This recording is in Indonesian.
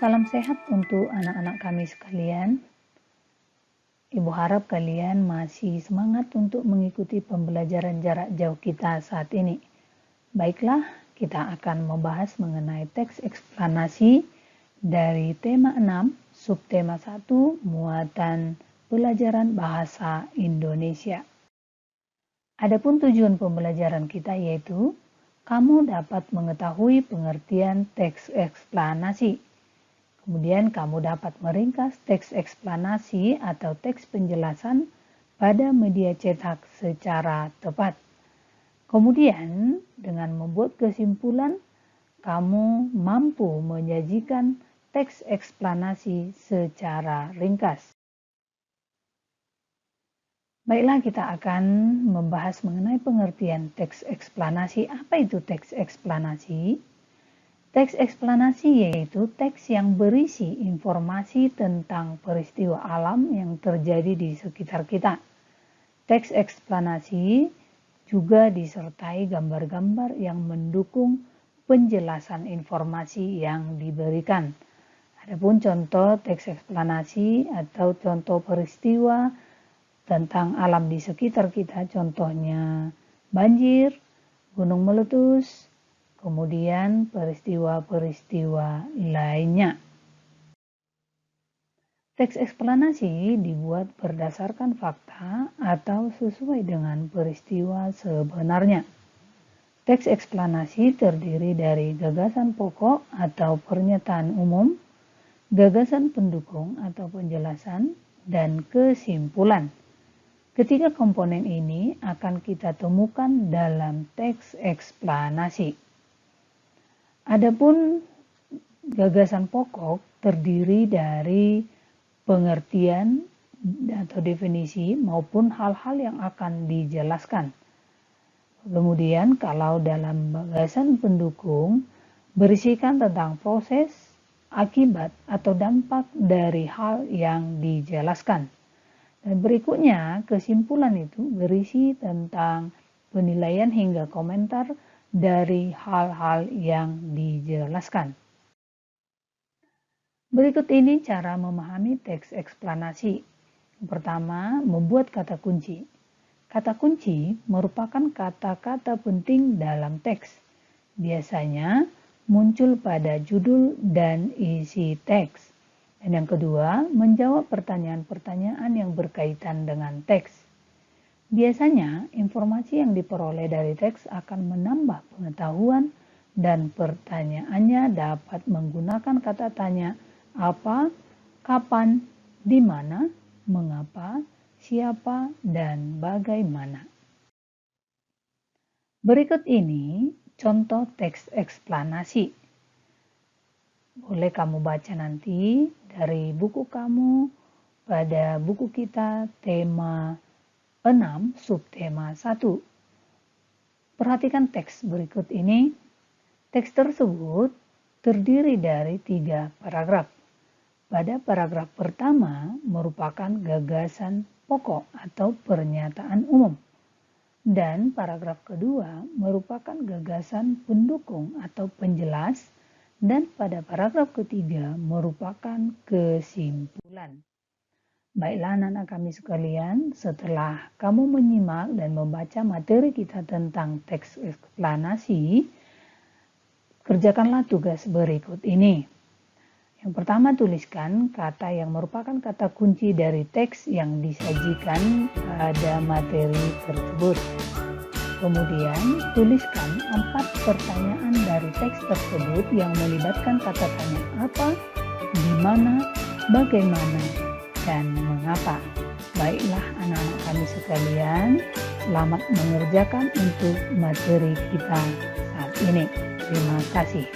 Salam sehat untuk anak-anak kami sekalian. Ibu harap kalian masih semangat untuk mengikuti pembelajaran jarak jauh kita saat ini. Baiklah, kita akan membahas mengenai teks eksplanasi dari tema 6, subtema 1, muatan pelajaran bahasa Indonesia. Adapun tujuan pembelajaran kita yaitu kamu dapat mengetahui pengertian teks eksplanasi. Kemudian kamu dapat meringkas teks eksplanasi atau teks penjelasan pada media cetak secara tepat. Kemudian dengan membuat kesimpulan, kamu mampu menyajikan teks eksplanasi secara ringkas. Baiklah, kita akan membahas mengenai pengertian teks eksplanasi. Apa itu teks eksplanasi? Teks eksplanasi yaitu teks yang berisi informasi tentang peristiwa alam yang terjadi di sekitar kita. Teks eksplanasi juga disertai gambar-gambar yang mendukung penjelasan informasi yang diberikan. Adapun contoh teks eksplanasi atau contoh peristiwa tentang alam di sekitar kita, contohnya banjir, gunung meletus, kemudian peristiwa-peristiwa lainnya. Teks eksplanasi dibuat berdasarkan fakta atau sesuai dengan peristiwa sebenarnya. Teks eksplanasi terdiri dari gagasan pokok atau pernyataan umum, gagasan pendukung atau penjelasan, dan kesimpulan. Ketiga komponen ini akan kita temukan dalam teks eksplanasi. Adapun gagasan pokok terdiri dari pengertian atau definisi maupun hal-hal yang akan dijelaskan. Kemudian kalau dalam gagasan pendukung berisikan tentang proses, akibat atau dampak dari hal yang dijelaskan. Dan berikutnya kesimpulan itu berisi tentang penilaian hingga komentar dari hal-hal yang dijelaskan. Berikut ini cara memahami teks eksplanasi. Yang pertama, membuat kata kunci. Kata kunci merupakan kata-kata penting dalam teks. Biasanya muncul pada judul dan isi teks. Dan yang kedua, menjawab pertanyaan-pertanyaan yang berkaitan dengan teks. Biasanya, informasi yang diperoleh dari teks akan menambah pengetahuan dan pertanyaannya dapat menggunakan kata tanya apa, kapan, di mana, mengapa, siapa, dan bagaimana. Berikut ini contoh teks eksplanasi. Boleh kamu baca nanti dari buku kamu pada buku kita tema 6, subtema 1. Perhatikan teks berikut ini. Teks tersebut terdiri dari 3 paragraf. Pada paragraf pertama merupakan gagasan pokok atau pernyataan umum. Dan paragraf kedua merupakan gagasan pendukung atau penjelas. Dan pada paragraf ketiga merupakan kesimpulan. Baiklah anak-anak kami sekalian, setelah kamu menyimak dan membaca materi kita tentang teks eksplanasi, kerjakanlah tugas berikut ini. Yang pertama, tuliskan kata yang merupakan kata kunci dari teks yang disajikan pada materi tersebut. Kemudian, tuliskan 4 pertanyaan dari teks tersebut yang melibatkan kata tanya apa, di mana, bagaimana, dan mengapa. Baiklah anak-anak kami sekalian, selamat mengerjakan untuk materi kita saat ini. Terima kasih.